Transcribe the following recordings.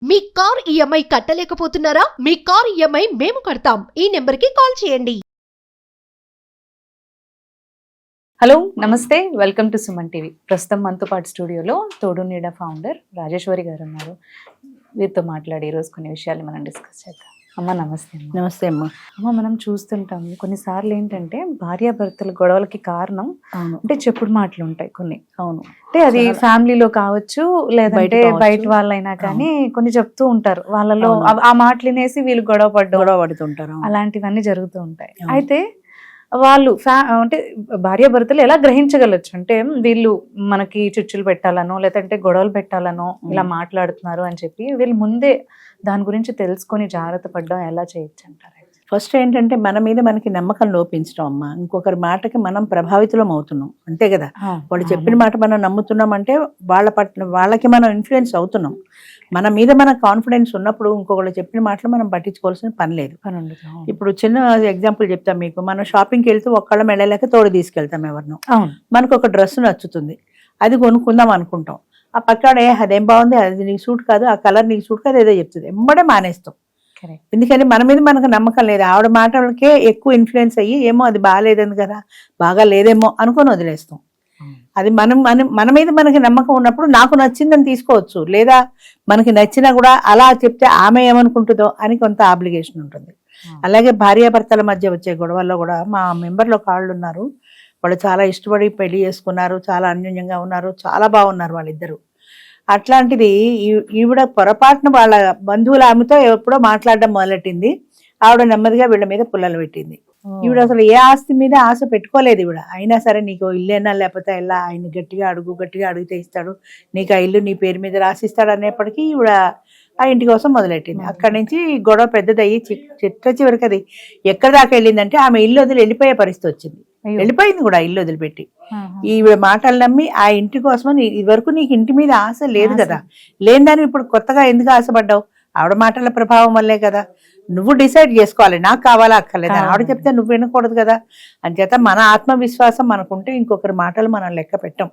మీ car EMI కట్టలేకపోతున్నారా? మీ car EMI మేము కడతాం. ఈ నెంబర్కి కాల్ చేయండి. హలో నమస్తే, వెల్కమ్ టు సుమన్ టీవీ. ప్రస్తుతం మనతో పాటు స్టూడియోలో తోడు నీడ ఫౌండర్ రాజేశ్వరి గారు ఉన్నారు. వీరితో మాట్లాడి ఈరోజు కొన్ని విషయాలు మనం డిస్కస్ చేద్దాం. అమ్మ నమస్తే. నమస్తే అమ్మ. అమ్మ, మనం చూస్తుంటాం కొన్నిసార్లు ఏంటంటే భార్యాభర్తల గొడవలకి కారణం అంటే చెప్పుడు మాటలు ఉంటాయి కొన్ని. అవును, అంటే అది ఫ్యామిలీలో కావచ్చు, లేదంటే బయట వాళ్ళైనా కానీ కొన్ని చెప్తూ ఉంటారు. వాళ్ళలో ఆ మాటలు వినేసి వీళ్ళు గొడవ పడుతుంటారు. అలాంటివన్నీ జరుగుతూ ఉంటాయి. అయితే వాళ్ళు అంటే భార్యాభర్తలు ఎలా గ్రహించగలచ్చు అంటే వీళ్ళు మనకి చిచ్చులు పెట్టాలనో లేదంటే గొడవలు పెట్టాలనో ఇలా మాట్లాడుతున్నారు అని చెప్పి వీళ్ళు ముందే దాని గురించి తెలుసుకొని జాగ్రత్త పడడం ఎలా చేయొచ్చు అంటారు? ఫస్ట్ ఏంటంటే మన మీద మనకి నమ్మకం లోపించడం అమ్మ. ఇంకొకరి మాటకి మనం ప్రభావితం అవుతున్నాం, అంతే కదా. వాళ్ళు చెప్పిన మాట మనం నమ్ముతున్నాం అంటే వాళ్ళకి మనం ఇన్ఫ్లుయెన్స్ అవుతున్నాం. మన మీద మన కాన్ఫిడెన్స్ ఉన్నప్పుడు ఇంకొకళ్ళు చెప్పిన మాటలు మనం పట్టించుకోవాల్సిన పని లేదు. ఇప్పుడు చిన్న ఎగ్జాంపుల్ చెప్తాం మీకు. మనం షాపింగ్కి వెళ్తే ఒక్కళ్ళం వెళ్ళలేక తోడు తీసుకెళ్తాం ఎవరినో. మనకు ఒక డ్రెస్ నచ్చుతుంది, అది కొనుక్కుందాం అనుకుంటాం. ఆ పక్కడే అదేం బాగుంది, అది నీకు సూట్ కాదు, ఆ కలర్ నీకు సూట్ కాదు, ఏదో చెప్తుంది, ఎంబడే మానేస్తాం. ఎందుకని మన మీద మనకు నమ్మకం లేదు. ఆవిడ మాటలకే ఎక్కువ ఇన్ఫ్లుయెన్స్ అయ్యి ఏమో అది బాగాలేదని కదా, బాగా లేదేమో అనుకొని వదిలేస్తాం. అది మన మీద మనకి నమ్మకం ఉన్నప్పుడు నాకు నచ్చిందని తీసుకోవచ్చు, లేదా మనకి నచ్చినా కూడా అలా చెప్తే ఆమె ఏమనుకుంటుందో అని కొంత ఆబ్లిగేషన్ ఉంటుంది. అలాగే భార్యాభర్తల మధ్య వచ్చే గొడవల్లో కూడా మా మెంబర్లో కాళ్ళు ఉన్నారు. వాళ్ళు చాలా ఇష్టపడి పెళ్లి చేసుకున్నారు, చాలా అన్యోన్యంగా ఉన్నారు, చాలా బాగున్నారు వాళ్ళిద్దరు. అట్లాంటిది ఈవిడ పొరపాటున వాళ్ళ బంధువుల ఆమెతో ఎప్పుడో మాట్లాడడం మొదలెట్టింది. ఆవిడ నెమ్మదిగా వీళ్ళ మీద పుల్లలు పెట్టింది. ఈవిడ అసలు ఏ ఆస్తి మీద ఆశ పెట్టుకోలేదు ఈవిడ. అయినా సరే నీకు ఇల్లేనా లేకపోతే ఎలా, ఆయన గట్టిగా అడిగితే ఇస్తాడు, నీకు ఆ ఇల్లు నీ పేరు మీద రాసిస్తాడు అనేప్పటికీ ఈవిడ ఆ ఇంటి కోసం మొదలెట్టింది. అక్కడి నుంచి గొడవ పెద్దదయ్యి చివరికి అది ఎక్కడి దాకా వెళ్ళిందంటే ఆమె ఇల్లు వదిలి వెళ్ళిపోయే పరిస్థితి వచ్చింది. వెళ్ళిపోయింది కూడా ఇల్లు వదిలిపెట్టి. ఈవిడ మాటలు నమ్మి ఆ ఇంటి కోసమని ఇదివరకు నీకు ఇంటి మీద ఆశ లేదు కదా, లేదని ఇప్పుడు కొత్తగా ఎందుకు ఆశపడ్డావు? ఆవిడ మాటల ప్రభావం వల్లే కదా. నువ్వు డిసైడ్ చేసుకోవాలి, నాకు కావాలా అక్కర్లేదు. ఆవిడ చెప్తే నువ్వు వినకూడదు కదా. అంచేత మన ఆత్మవిశ్వాసం మనకుంటే ఇంకొకరి మాటలు మనం లెక్క పెట్టం.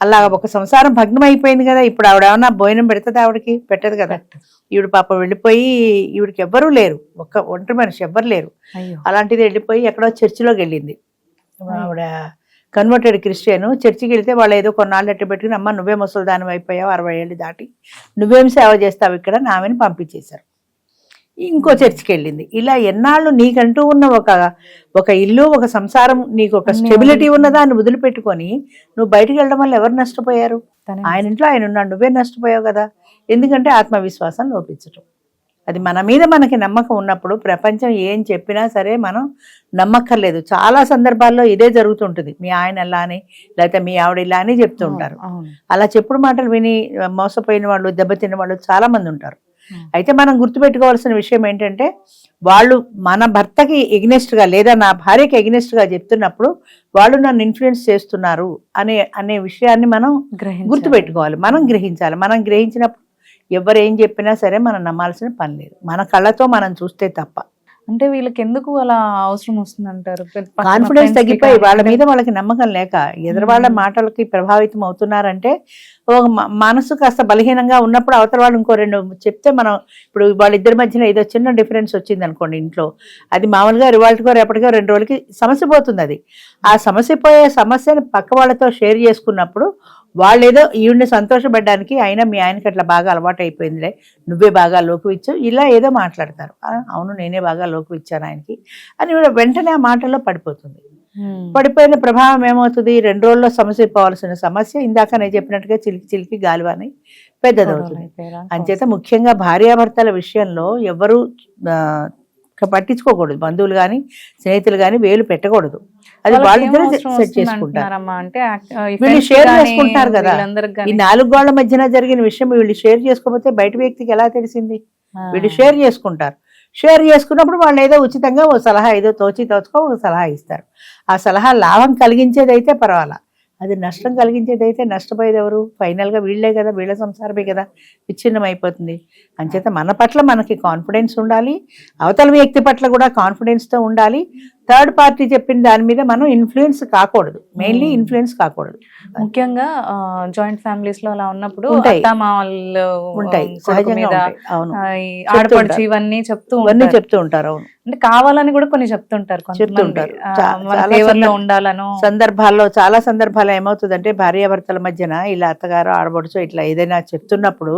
అలా ఒక సంసారం భగ్నం అయిపోయింది కదా. ఇప్పుడు ఆవిడ ఏమన్నా భోజనం పెడుతుంది? ఆవిడకి పెట్టదు కదా. ఈవిడ పాప వెళ్ళిపోయి, ఈవిడికి ఎవ్వరూ లేరు, ఒంటరి మనిషి ఎవ్వరు లేరు. అలాంటిది వెళ్ళిపోయి ఎక్కడో చర్చిలోకి వెళ్ళింది. ఆవిడ కన్వర్టెడ్ క్రిస్టియన్. చర్చికి వెళ్తే వాళ్ళు ఏదో కొన్నాళ్ళు ఎట్టు పెట్టుకుని, అమ్మ నువ్వే ముసలిదానం అయిపోయావు, 60 ఏళ్ళు దాటి నువ్వేం సేవ చేస్తావు ఇక్కడ, నామని పంపించేశారు. ఇంకో చర్చికి వెళ్ళింది. ఇలా ఎన్నాళ్ళు నీకంటూ ఉన్న ఒక ఇల్లు, ఒక సంసారం, నీకు ఒక స్టెబిలిటీ ఉన్నదా అని వదిలిపెట్టుకొని నువ్వు బయటకు వెళ్ళడం వల్ల ఎవరు నష్టపోయారు? ఆయన ఇంట్లో ఆయన ఉన్నాడు, నువ్వే నష్టపోయావు కదా. ఎందుకంటే ఆత్మవిశ్వాసం లోపించటం. అది మన మీద మనకి నమ్మకం ఉన్నప్పుడు ప్రపంచం ఏం చెప్పినా సరే మనం నమ్మక్కర్లేదు. చాలా సందర్భాల్లో ఇదే జరుగుతుంటుంది. మీ ఆయన ఎలా అని, లేకపోతే మీ ఆవిడ ఇలా అని చెప్తూ ఉంటారు. అలా చెప్పుడు మాటలు విని మోసపోయిన వాళ్ళు, దెబ్బతిన్న వాళ్ళు చాలా మంది ఉంటారు. అయితే మనం గుర్తుపెట్టుకోవాల్సిన విషయం ఏంటంటే, వాళ్ళు మన భర్తకి ఎగ్నెస్ట్గా లేదా నా భార్యకి ఎగ్నెస్ట్గా చెప్తున్నప్పుడు వాళ్ళు నన్ను ఇన్ఫ్లుయెన్స్ చేస్తున్నారు అనే విషయాన్ని మనం గుర్తుపెట్టుకోవాలి, మనం గ్రహించాలి. మనం గ్రహించినప్పుడు ఎవరు ఏం చెప్పినా సరే మనం నమ్మాల్సిన పని లేదు, మన కళ్ళతో మనం చూస్తే తప్ప. అంటే వీళ్ళకి ఎందుకు అలా అవసరం వస్తుంది అంటారు? కాన్ఫిడెన్స్ తగ్గిపోయి వాళ్ళ మీద వాళ్ళకి నమ్మకం లేక ఎదురు వాళ్ళ మాటలకి ప్రభావితం అవుతున్నారంటే, ఒక మనసు కాస్త బలహీనంగా ఉన్నప్పుడు అవతల వాళ్ళు ఇంకో రెండు చెప్తే, మనం ఇప్పుడు వాళ్ళిద్దరి మధ్యన ఏదో చిన్న డిఫరెన్స్ వచ్చింది అనుకోండి ఇంట్లో, అది మామూలుగా రివాల్ట్కో రేపటికో 2 రోజులకి సమస్య పోతుంది. అది ఆ సమస్య పోయే సమస్యను పక్క వాళ్ళతో షేర్ చేసుకున్నప్పుడు వాళ్ళు ఏదో ఈవిడ్ని సంతోషపడడానికి, అయినా మీ ఆయనకి అట్లా బాగా అలవాటు అయిపోయిందిలే, నువ్వే బాగా లోకు ఇచ్చు, ఇలా ఏదో మాట్లాడతారు. అవును నేనే బాగా లోకు ఇచ్చాను ఆయనకి అని వెంటనే ఆ మాటల్లో పడిపోతుంది. పడిపోయిన ప్రభావం ఏమవుతుంది? 2 రోజుల్లో సమస్య పోవాల్సిన సమస్య ఇందాక నేను చెప్పినట్టుగా చిలికి గాలివాని పెద్దదవుతుంది. అంచేత ముఖ్యంగా భార్యాభర్తల విషయంలో ఎవరు పట్టించుకోకూడదు. బంధువులు కానీ స్నేహితులు కానీ వేలు పెట్టకూడదు. అది వాళ్ళిద్దరూ సెట్ చేసుకుంటారు. వీళ్ళు షేర్ చేసుకుంటారు కదా. ఈ 4 గోళ్ల మధ్యన జరిగిన విషయం వీళ్ళు షేర్ చేసుకోకపోతే బయట వ్యక్తికి ఎలా తెలిసింది? వీళ్ళు షేర్ చేసుకుంటారు. షేర్ చేసుకున్నప్పుడు వాళ్ళు ఏదో ఉచితంగా ఓ సలహా ఏదో తోచుకో ఒక సలహా ఇస్తారు. ఆ సలహా లాభం కలిగించేదైతే పర్వాలా, అది నష్టం కలిగించేదైతే నష్టపోయేది ఎవరు? ఫైనల్గా వీళ్ళే కదా, వీళ్ళ సంసారమే కదా విచ్ఛిన్నం అయిపోతుంది. అంచేత మన పట్ల మనకి కాన్ఫిడెన్స్ ఉండాలి, అవతల వ్యక్తి పట్ల కూడా కాన్ఫిడెన్స్తో ఉండాలి. థర్డ్ పార్టీ చెప్పిన దాని మీద మనం ఇన్ఫ్లుయెన్స్ కాకూడదు, మెయిన్లీ ఇన్ఫ్లుయెన్స్ కాకూడదు. ముఖ్యంగా జాయింట్ ఫ్యామిలీస్ లో అలా ఉన్నప్పుడు ఉంటాయి. అత్తమామలు ఉంటాయి, కొడుకు సహజంగా మీద, ఉంటాయి. అవును, ఈ ఆడపడుచు ఇవన్నీ చెప్తూ ఉంటారు. అవును, అంటే కావాలని కూడా కొన్ని చెప్తుంటారు కొంతమంది. చెప్తుంటారు. మన favor లో ఉండాలను. చాలా సందర్భాల్లో ఏమవుతుందంటే భార్యాభర్తల మధ్యన ఇలా అత్తగారు ఆడబడుచు ఇట్లా ఏదైనా చెప్తున్నప్పుడు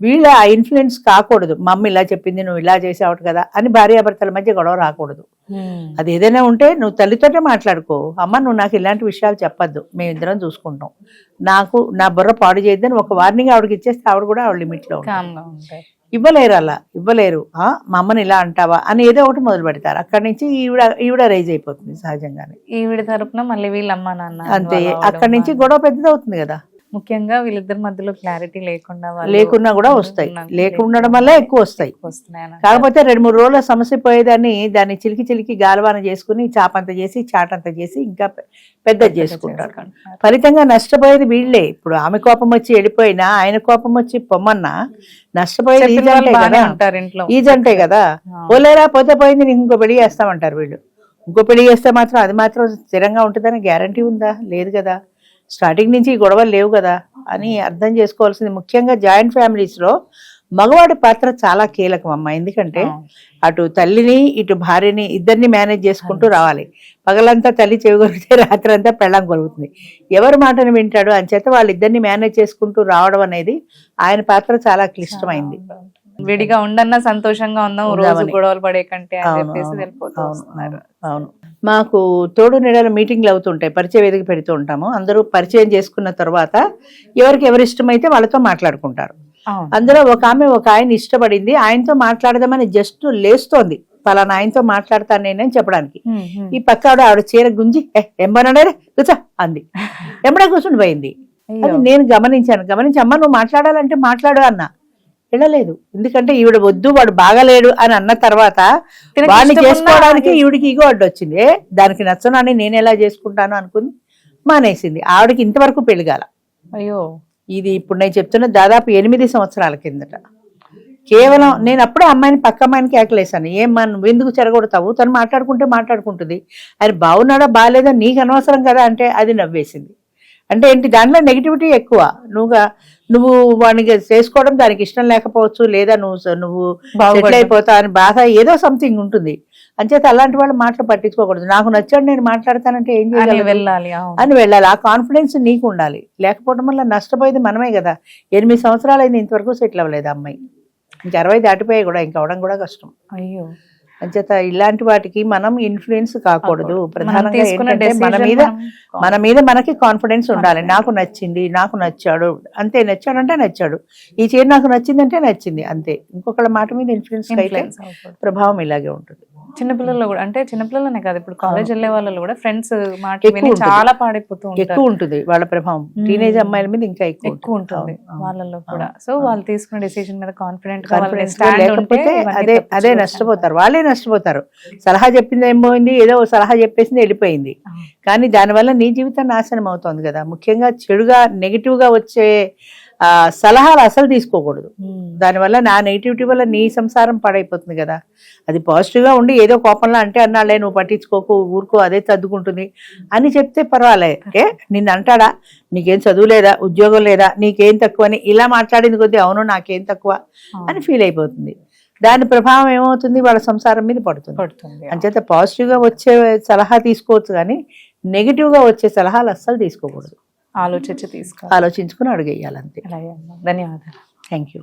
వీళ్ళ ఆ ఇన్ఫ్లుయెన్స్ కాకూడదు. మమ్మీ ఇలా చెప్పింది, నువ్వు ఇలా చేసావు కదా అని భార్యాభర్తల మధ్య గొడవ రాకూడదు. అది ఏదైనా ఉంటే నువ్వు తల్లితోనే మాట్లాడుకో, అమ్మ నువ్వు నాకు ఇలాంటి విషయాలు చెప్పొద్దు, మేమిద్దరం చూసుకుంటాం, నాకు నా బుర్ర పాడు చేయొద్దని ఒక వార్నింగ్ ఆవిడకి ఇచ్చేస్తే ఆవిడ కూడా ఆవిడ లిమిట్లో ఉంటుంది. కామ్గా ఉంటాయి. ఇవ్వలేరు, అలా ఇవ్వలేరు. మా అమ్మని ఇలా అంటావా అని ఏదో ఒకటి మొదలు పెడతారు. అక్కడి నుంచి ఈవిడ రైజ్ అయిపోతుంది సహజంగానే. ఈవిడ తరపున మళ్ళీ వీళ్ళ అమ్మ నాన్న అంతే, involve అవ్వడం అక్కడి నుంచి వల్ల. గొడవ పెద్దది అవుతుంది కదా. ముఖ్యంగా వీళ్ళిద్దరి మధ్యలో క్లారిటీ లేకుండా లేకున్నా కూడా వస్తాయి, లేకుండడం వల్ల ఎక్కువ వస్తాయి. వస్తున్నాయి. కాకపోతే 2-3 రోజుల సమస్య పోయేదాన్ని దాన్ని చిలికి గాలవాన చేసుకుని చాపంత చేసి చాటంత చేసి ఇంకా పెద్దది చేసుకుంటారు. ఫలితంగా నష్టపోయేది వీళ్ళే. ఇప్పుడు ఆమె కోపం వచ్చి వెళ్ళిపోయినా, ఆయన కోపం వచ్చి పొమ్మన్నా నష్టపోయేది ఈజంటే కదా. పోలేరా, పోతే పోయింది, నీకు ఇంకో పెళ్లి చేస్తామంటారు వీళ్ళు. ఇంకో పెళ్లి చేస్తే మాత్రం అది మాత్రం స్థిరంగా ఉంటుందని గ్యారంటీ ఉందా? లేదు కదా. స్టార్టింగ్ నుంచి ఈ గొడవలు లేవు కదా అని అర్థం చేసుకోవాల్సింది. ముఖ్యంగా జాయింట్ ఫ్యామిలీస్లో మగవాడి పాత్ర చాలా కీలకం అమ్మ. ఎందుకంటే అటు తల్లిని ఇటు భార్యని ఇద్దరిని మేనేజ్ చేసుకుంటూ రావాలి. పగలంతా తల్లి చెవిగొరిగితే రాత్రి అంతా పెళ్ళం కొలుగుతుంది. ఎవరి మాటను వింటాడు? అంచేత వాళ్ళిద్దరిని మేనేజ్ చేసుకుంటూ రావడం అనేది ఆయన పాత్ర చాలా క్లిష్టమైంది. విడిగా ఉండన్నా సంతోషంగా ఉందాం, రోజు గొడవలు పడే కంటే అని చెప్పేసి వెళ్ళిపోతూ వస్తున్నారు. అవును, మాకు తోడు నీడల మీటింగ్లు అవుతుంటాయి, పరిచయ వేదిక పెడుతూ ఉంటాము. అందరూ పరిచయం చేసుకున్న తర్వాత ఎవరికి ఎవరు ఇష్టమైతే వాళ్ళతో మాట్లాడుకుంటారు. అందులో ఒక ఆయన ఇష్టపడింది, ఆయనతో మాట్లాడదామని జస్ట్ లేస్తోంది, పలానా ఆయనతో మాట్లాడతాను నేనని చెప్పడానికి. ఈ పక్క ఆవిడ చీర గుంజి ఎంబనడే కూర్చో అంది, ఎంబడే కూర్చుని పోయింది. అది నేను గమనించి అమ్మ నువ్వు మాట్లాడాలంటే మాట్లాడు అన్నా. వెళ్ళలేదు, ఎందుకంటే ఈవిడ వద్దు వాడు బాగలేడు అని అన్న తర్వాత వాడిని చేసుకోవడానికి ఈవిడికి ఇగో అడ్డొచ్చింది. దానికి నచ్చనని నేను ఎలా చేసుకుంటాను అనుకుని మానేసింది. ఆవిడకి ఇంతవరకు పెళ్లిగాల. అయ్యో, ఇది ఇప్పుడు నేను చెప్తున్న దాదాపు 8 సంవత్సరాల కిందట. కేవలం నేను అప్పుడే అమ్మాయిని పక్క అమ్మాయిని కేకలేసాను, ఏమ్మా నువ్వు ఎందుకు చెరగొడతావు, తను మాట్లాడుకుంటుంది, ఆయన బాగున్నాడా బాగాలేదా నీకు అనవసరం కదా అంటే అది నవ్వేసింది. అంటే ఏంటి, దాంట్లో నెగిటివిటీ ఎక్కువ. నువ్వు వాడిని చేసుకోవడం దానికి ఇష్టం లేకపోవచ్చు, లేదా నువ్వు సెటిల్ అయిపోతావు అని బాధ, ఏదో సంథింగ్ ఉంటుంది. అంచేత అలాంటి వాళ్ళు మాటలు పట్టించుకోకూడదు. నాకు నచ్చాడు నేను మాట్లాడతానంటే ఏం చేయాలి, వెళ్ళాలి అని వెళ్ళాలి. ఆ కాన్ఫిడెన్స్ నీకు ఉండాలి. లేకపోవడం వల్ల నష్టపోయేది మనమే కదా. 8 సంవత్సరాలు అయింది, ఇంతవరకు సెటిల్ అవ్వలేదు అమ్మాయి. ఇంకా 60 దాటిపోయాయి కూడా, ఇంకా అవడం కూడా కష్టం. అయ్యో, అంచేత ఇలాంటి వాటికి మనం ఇన్ఫ్లుయెన్స్ కాకూడదు. ప్రధానంగా ఏంటంటే మన మీద మనకి కాన్ఫిడెన్స్ ఉండాలి. నాకు నచ్చింది, నాకు నచ్చాడు, అంతే. నచ్చాడంటే నచ్చాడు, ఈ చీర నాకు నచ్చిందంటే నచ్చింది, అంతే. ఇంకొకళ్ళ మాట మీద ఇన్ఫ్లుయెన్స్ అయితే ప్రభావం ఇలాగే ఉంటుంది. చిన్నపిల్లల్లో కూడా, అంటే చిన్నపిల్లలనే కాదు, ఇప్పుడు కాలేజ్ వెళ్ళే వాళ్ళలో కూడా ఫ్రెండ్స్ మాట విని చాలా పాడైపోతూ ఉంటారు. ఎక్కువ ఉంటుంది వాళ్ళ ప్రభావం. టీనేజ్ అమ్మాయిల మీద ఇంకా ఎక్కువ ఉంటుంది వాళ్ళల్లో కూడా. సో వాళ్ళు తీసుకున్న డెసిషన్ మీద కాన్ఫిడెంట్ లేకపోతే అదే నష్టపోతారు, వాళ్ళే నష్టపోతారు. సలహా చెప్పింది ఏం పోయింది, ఏదో సలహా చెప్పేసింది వెళ్ళిపోయింది, కానీ దానివల్ల నీ జీవితం నాశనం అవుతుంది కదా. ముఖ్యంగా చెడుగా నెగిటివ్ గా వచ్చే సలహాలు అసలు తీసుకోకూడదు. దానివల్ల నా నెగిటివిటీ వల్ల నీ సంసారం పాడైపోతుంది కదా. అది పాజిటివ్గా ఉండి ఏదో కోపంలో అంటే అన్నాళ్ళే నువ్వు పట్టించుకోకు, ఊరుకో, అదే సర్దుకుంటుంది అని చెప్తే పర్వాలే. నిన్ను అంటాడా, నీకేం చదువు లేదా, ఉద్యోగం లేదా, నీకేం తక్కువ అని ఇలా మాట్లాడింది కొద్దీ అవును నాకేం తక్కువ అని ఫీల్ అయిపోతుంది. దాని ప్రభావం ఏమవుతుంది, వాళ్ళ సంసారం మీద పడుతుంది. అంచేత పాజిటివ్గా వచ్చే సలహా తీసుకోవచ్చు, కానీ నెగిటివ్గా వచ్చే సలహాలు అస్సలు తీసుకోకూడదు. ఆలోచించుకుని అడుగేయాలి, అంతే. ధన్యవాదాలు. Thank you.